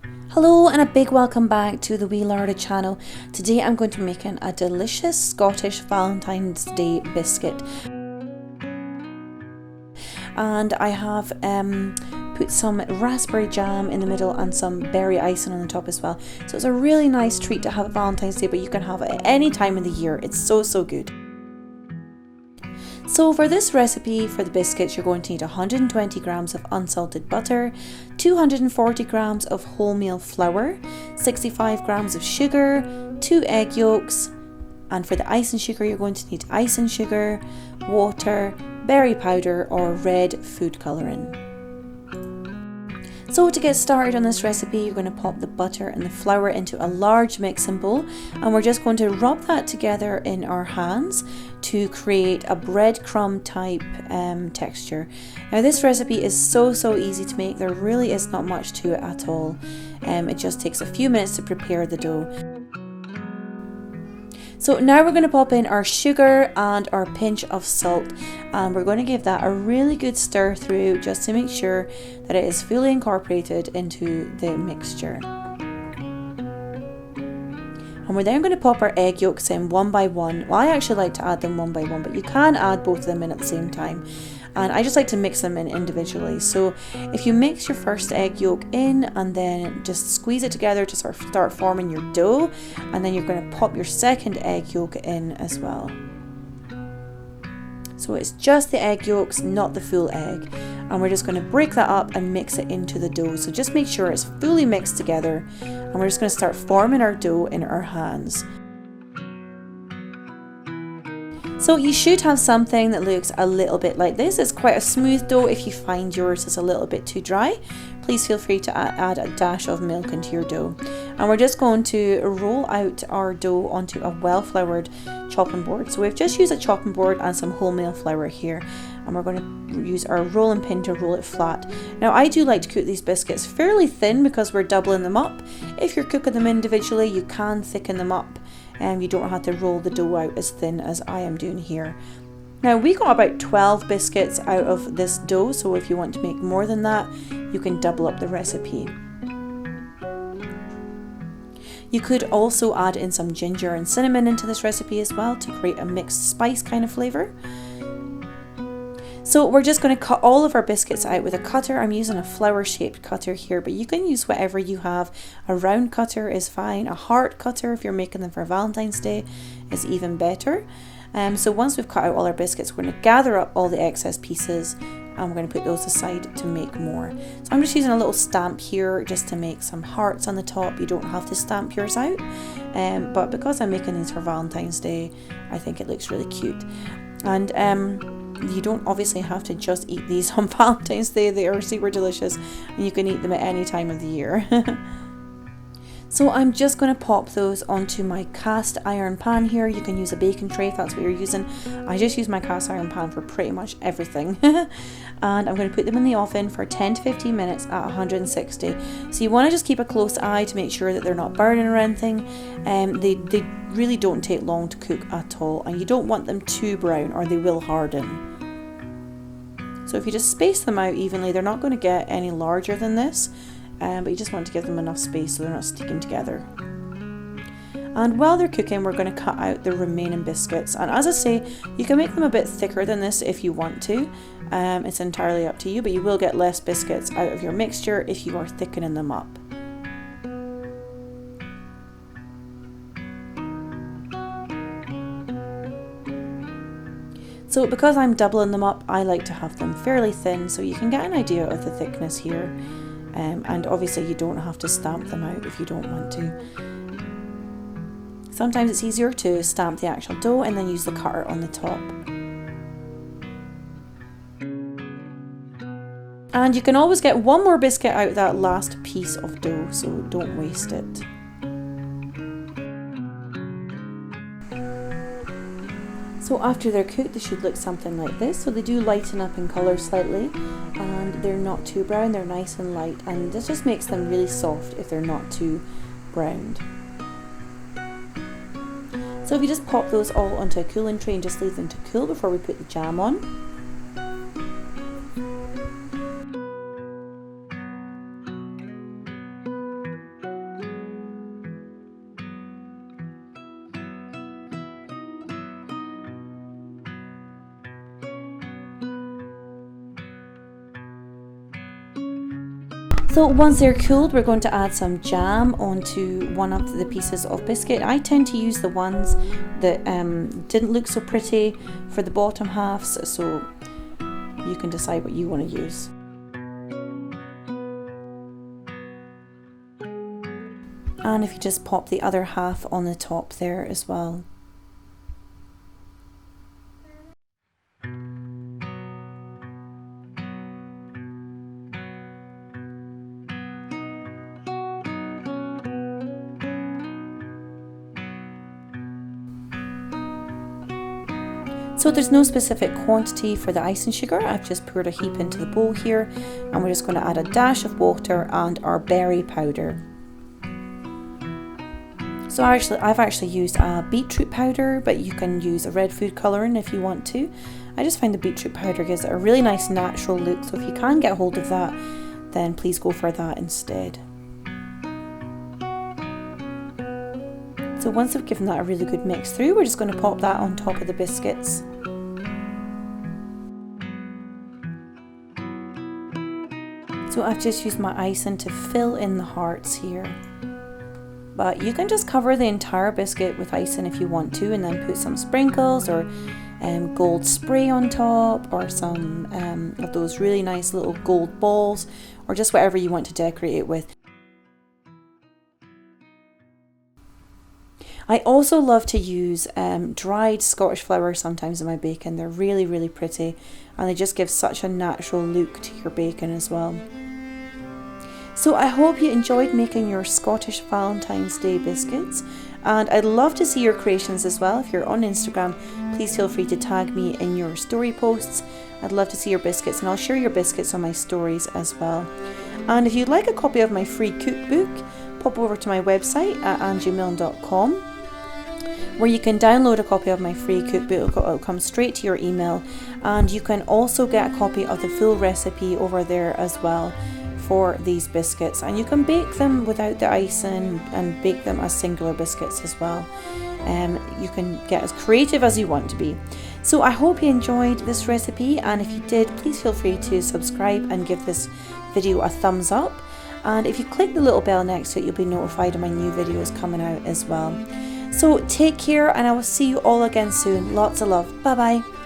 Hello and a big welcome back to the Wee Larder channel. Today I'm going to be making a delicious Scottish Valentine's Day biscuit. And I have put some raspberry jam in the middle and some berry icing on the top as well. So it's a really nice treat to have at Valentine's Day, but you can have it at any time in the year. It's so good. So for this recipe for the biscuits, you're going to need 120 grams of unsalted butter, 240 grams of wholemeal flour, 65 grams of sugar, 2 egg yolks, and for the icing sugar, you're going to need icing sugar, water, berry powder or red food colouring. So to get started on this recipe, you're going to pop the butter and the flour into a large mixing bowl, and we're just going to rub that together in our hands to create a breadcrumb type texture. Now this recipe is so easy to make. There really is not much to it at all. It just takes a few minutes to prepare the dough. So now we're going to pop in our sugar and our pinch of salt, and we're going to give that a really good stir through just to make sure that it is fully incorporated into the mixture. And we're then going to pop our egg yolks in one by one. Well, I actually like to add them one by one, but you can add both of them in at the same time. And I just like to mix them in individually. So if you mix your first egg yolk in and then just squeeze it together to sort of start forming your dough, and then you're going to pop your second egg yolk in as well. So it's just the egg yolks, not the full egg. And we're just going to break that up and mix it into the dough. So just make sure it's fully mixed together, and we're just going to start forming our dough in our hands. So you should have something that looks a little bit like this. It's quite a smooth dough. If you find yours is a little bit too dry, please feel free to add a dash of milk into your dough. And we're just going to roll out our dough onto a well-floured chopping board. So we've just used a chopping board and some wholemeal flour here, and we're going to use our rolling pin to roll it flat. Now I do like to cook these biscuits fairly thin because we're doubling them up. If you're cooking them individually, you can thicken them up. You don't have to roll the dough out as thin as I am doing here. Now we got about 12 biscuits out of this dough, so if you want to make more than that, you can double up the recipe. You could also add in some ginger and cinnamon into this recipe as well to create a mixed spice kind of flavour. So we're just going to cut all of our biscuits out with a cutter. I'm using a flower shaped cutter here, but you can use whatever you have. A round cutter is fine. A heart cutter, if you're making them for Valentine's Day, is even better. So once we've cut out all our biscuits, we're going to gather up all the excess pieces and we're going to put those aside to make more. So I'm just using a little stamp here just to make some hearts on the top. You don't have to stamp yours out, but because I'm making these for Valentine's Day, I think it looks really cute. And you don't obviously have to just eat these on Valentine's Day. They are super delicious and you can eat them at any time of the year. So I'm just going to pop those onto my cast iron pan here. You can use a baking tray if that's what you're using. I just use my cast iron pan for pretty much everything. And I'm going to put them in the oven for 10 to 15 minutes at 160. So you want to just keep a close eye to make sure that they're not burning or anything. They really don't take long to cook at all, and you don't want them too brown or they will harden. So if you just space them out evenly, they're not going to get any larger than this. But you just want to give them enough space so they're not sticking together. And while they're cooking, we're going to cut out the remaining biscuits. And as I say, you can make them a bit thicker than this if you want to. It's entirely up to you, but you will get less biscuits out of your mixture if you are thickening them up. So because I'm doubling them up, I like to have them fairly thin so you can get an idea of the thickness here. And obviously you don't have to stamp them out if you don't want to. Sometimes it's easier to stamp the actual dough and then use the cutter on the top. And you can always get one more biscuit out of that last piece of dough, so don't waste it. So after they're cooked, they should look something like this. So they do lighten up in colour slightly, and they're not too brown, they're nice and light, and this just makes them really soft if they're not too browned. So if you just pop those all onto a cooling tray and just leave them to cool before we put the jam on. So once they're cooled, we're going to add some jam onto one of the pieces of biscuit. I tend to use the ones that didn't look so pretty for the bottom halves, so you can decide what you want to use. And if you just pop the other half on the top there as well. So there's no specific quantity for the icing sugar. I've just poured a heap into the bowl here, and we're just going to add a dash of water and our berry powder. So I've actually used a beetroot powder, but you can use a red food colouring if you want to. I just find the beetroot powder gives it a really nice natural look, so if you can get hold of that, then please go for that instead. So once I've given that a really good mix through, we're just going to pop that on top of the biscuits. So I've just used my icing to fill in the hearts here. But you can just cover the entire biscuit with icing if you want to, and then put some sprinkles or gold spray on top, or some of those really nice little gold balls, or just whatever you want to decorate it with. I also love to use dried Scottish flowers sometimes in my bacon. They're really, really pretty, and they just give such a natural look to your bacon as well. So I hope you enjoyed making your Scottish Valentine's Day biscuits, and I'd love to see your creations as well. If you're on Instagram, please feel free to tag me in your story posts. I'd love to see your biscuits, and I'll share your biscuits on my stories as well. And if you'd like a copy of my free cookbook, pop over to my website at angiemilne.com, where you can download a copy of my free cookbook. It'll come straight to your email, and you can also get a copy of the full recipe over there as well for these biscuits, and you can bake them without the icing and bake them as singular biscuits as well. You can get as creative as you want to be. So I hope you enjoyed this recipe, and if you did, please feel free to subscribe and give this video a thumbs up, and if you click the little bell next to it, you'll be notified of my new videos coming out as well. So take care, and I will see you all again soon. Lots of love. Bye bye.